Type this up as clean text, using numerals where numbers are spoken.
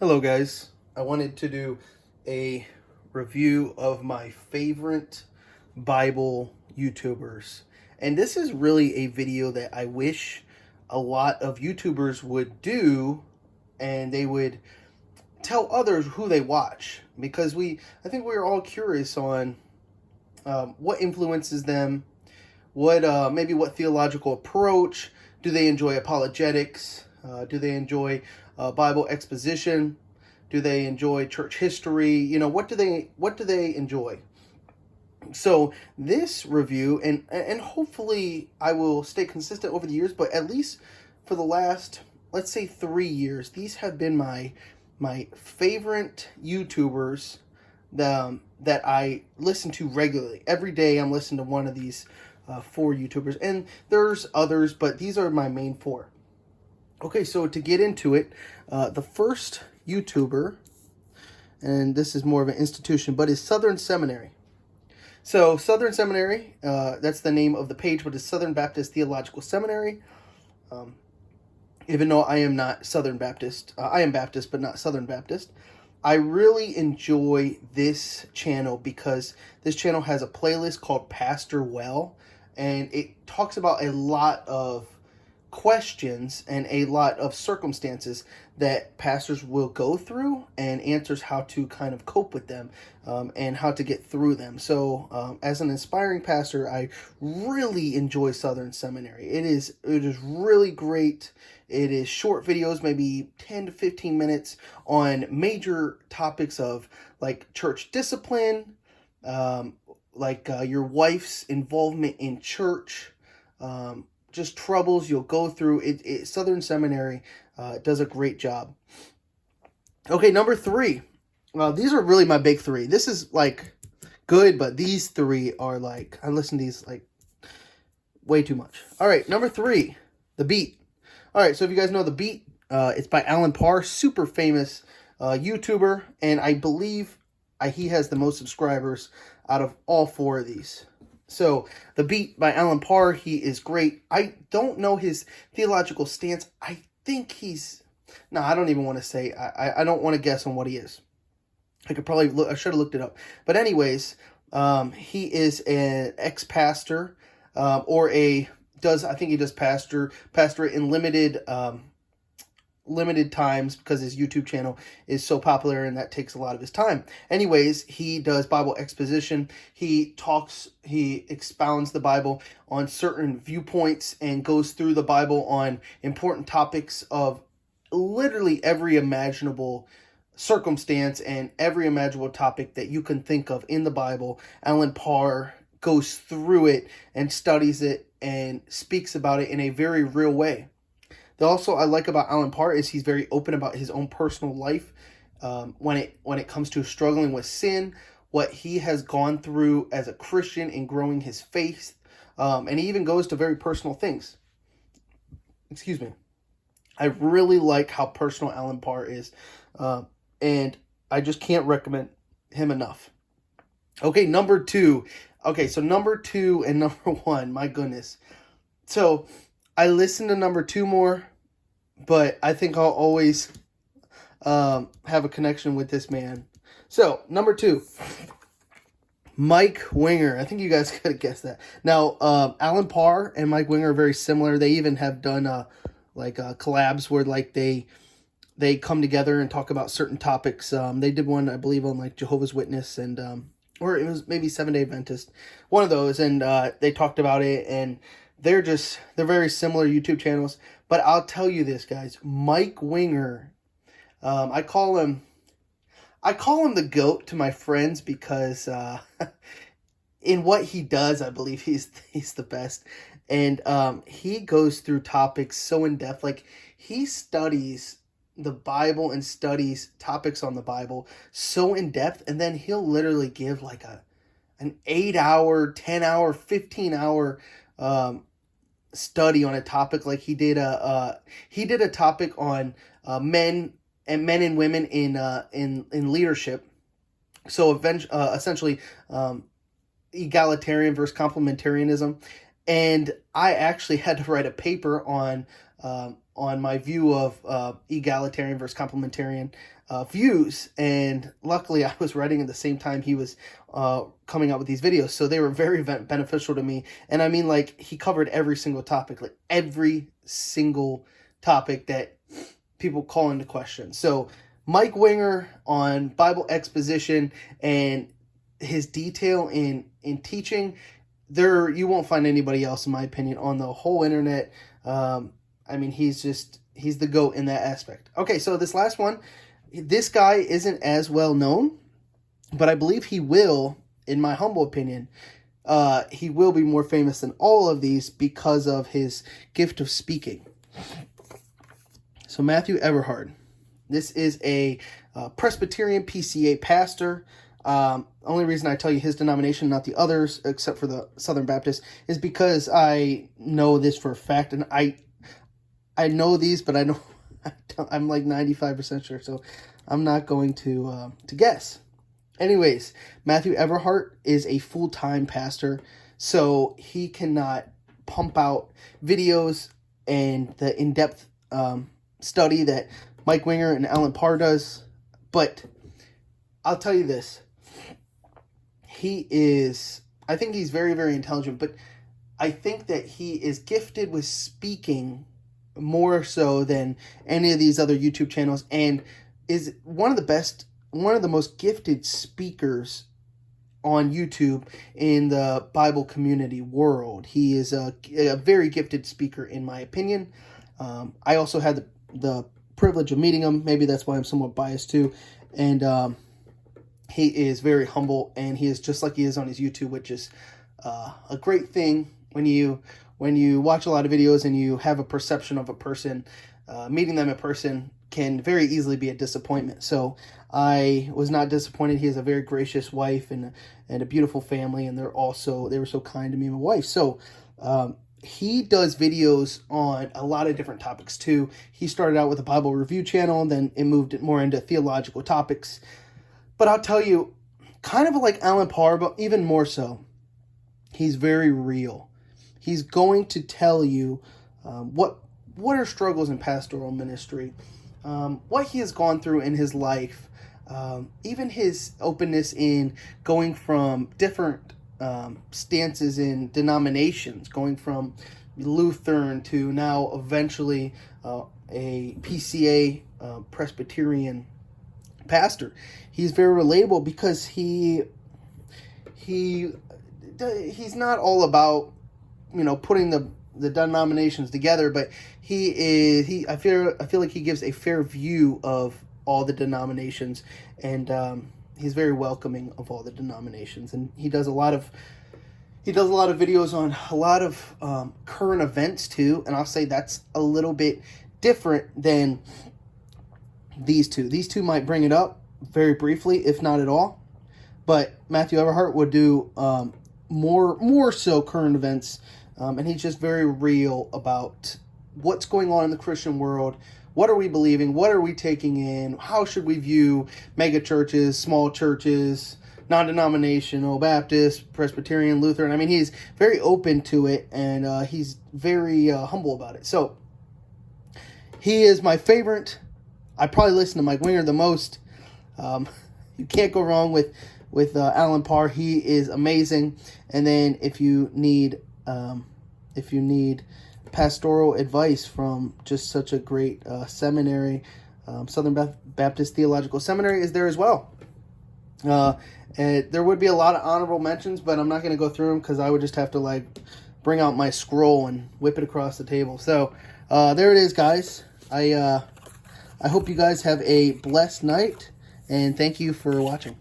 Hello guys, I wanted to do a review of my favorite Bible YouTubers. And this is really a video that I wish a lot of YouTubers would do, and they would tell others who they watch, because I think we're all curious on what influences them, maybe what theological approach. Do they enjoy apologetics? Do they enjoy Bible exposition? Do they enjoy church history? What do they enjoy? So this review, and hopefully I will stay consistent over the years, but at least for the last, let's say, 3 years, these have been my favorite YouTubers that I listen to regularly. Every day I'm listening to one of these 4 YouTubers, and there's others, but these are my main 4. Okay, so to get into it, the first YouTuber, and this is more of an institution, but is Southern Seminary. So Southern Seminary, that's the name of the page, but it's Southern Baptist Theological Seminary. Even though I am not Southern Baptist, I am Baptist, but not Southern Baptist. I really enjoy this channel because this channel has a playlist called Pastor Well, and it talks about a lot of questions and a lot of circumstances that pastors will go through, and answers how to kind of cope with them, and how to get through them. So as an aspiring pastor, I really enjoy Southern Seminary. It is really great. It is short videos, maybe 10 to 15 minutes, on major topics of like church discipline, your wife's involvement in church, just troubles you'll go through. Southern Seminary does a great job. Okay, number 3. These are really my big 3. This is like good, but these 3 are like, I listen to these like way too much. All right, number 3, The Beat. All right, so if you guys know The Beat, it's by Alan Parr, super famous YouTuber, and I believe he has the most subscribers out of all 4 of these. So, The Beat by Alan Parr, he is great. I don't know his theological stance. I think I don't even want to say. I don't want to guess on what he is. I should have looked it up. But anyways, he is an ex-pastor, I think he does pastorate in limited times, because his YouTube channel is so popular and that takes a lot of his time. Anyways, he does Bible exposition. He expounds the Bible on certain viewpoints and goes through the Bible on important topics of literally every imaginable circumstance and every imaginable topic that you can think of in the Bible. Alan Parr goes through it and studies it and speaks about it in a very real way. Also, I like about Alan Parr is he's very open about his own personal life, when it comes to struggling with sin, what he has gone through as a Christian in growing his faith, and he even goes to very personal things. Excuse me. I really like how personal Alan Parr is, and I just can't recommend him enough. Okay, number 2. Okay, so number 2 and number 1, my goodness. So I listen to number 2 more, but I think I'll always have a connection with this man. So, number 2, Mike Winger. I think you guys could have guessed that. Now, Alan Parr and Mike Winger are very similar. They even have done collabs where like they come together and talk about certain topics. They did one, I believe, on like Jehovah's Witness, and or it was maybe Seventh-day Adventist, one of those, and they talked about it, and they're very similar YouTube channels. But I'll tell you this, guys, Mike Winger, I call him the GOAT to my friends, because in what he does, I believe he's the best. And he goes through topics so in depth. Like, he studies the Bible and studies topics on the Bible so in depth, and then he'll literally give like an 8-hour, 10-hour, 15-hour study on a topic. Like he did a topic on men and women in leadership. So essentially egalitarian versus complementarianism. And I actually had to write a paper on my view of egalitarian versus complementarian views, and luckily I was writing at the same time he was coming out with these videos, so they were very beneficial to me. And I mean, like, he covered every single topic, like every single topic that people call into question. So Mike Winger on Bible exposition and his detail in teaching, there you won't find anybody else, in my opinion, on the whole internet. I mean, he's the GOAT in that aspect. Okay, so this last one, this guy isn't as well known, but I believe he will, in my humble opinion, he will be more famous than all of these because of his gift of speaking. So Matthew Everhard, this is a Presbyterian PCA pastor. Only reason I tell you his denomination, not the others, except for the Southern Baptist, is because I know this for a fact, and I know these, but I'm like 95% sure, so I'm not going to guess. Anyways, Matthew Everhart is a full-time pastor, so he cannot pump out videos and the in-depth study that Mike Winger and Alan Parr does. But I'll tell you this. I think he's very, very intelligent, but I think that he is gifted with speaking more so than any of these other YouTube channels, and is one of the most gifted speakers on YouTube in the Bible community world. He is a very gifted speaker, in my opinion. I also had the privilege of meeting him. Maybe that's why I'm somewhat biased too. And he is very humble, and he is just like he is on his YouTube, which is a great thing when you watch a lot of videos and you have a perception of a person. Meeting them in person can very easily be a disappointment. So I was not disappointed. He has a very gracious wife and a beautiful family, and they were so kind to me and my wife. So he does videos on a lot of different topics too. He started out with a Bible review channel, and then it moved more into theological topics. But I'll tell you, kind of like Alan Parr, but even more so, he's very real. He's going to tell you what are struggles in pastoral ministry, what he has gone through in his life, even his openness in going from different stances in denominations, going from Lutheran to now eventually a PCA Presbyterian pastor. He's very relatable because he's not all about, putting the denominations together, but I feel like he gives a fair view of all the denominations, and he's very welcoming of all the denominations, and he does a lot of videos on a lot of current events too, and I'll say that's a little bit different than these two. These two might bring it up very briefly, if not at all, but Matthew Everhart would do more so current events, and he's just very real about what's going on in the Christian world. What are we believing? What are we taking in? How should we view mega churches, small churches, non-denominational, Baptist, Presbyterian, Lutheran? I mean, he's very open to it, and he's very humble about it. So he is my favorite. I probably listen to Mike Winger the most. You can't go wrong with Alan Parr. He is amazing. And then if you need pastoral advice from just such a great seminary, Southern Baptist Theological Seminary is there as well. And there would be a lot of honorable mentions, but I'm not going to go through them because I would just have to bring out my scroll and whip it across the table. So there it is, guys. I hope you guys have a blessed night, and thank you for watching.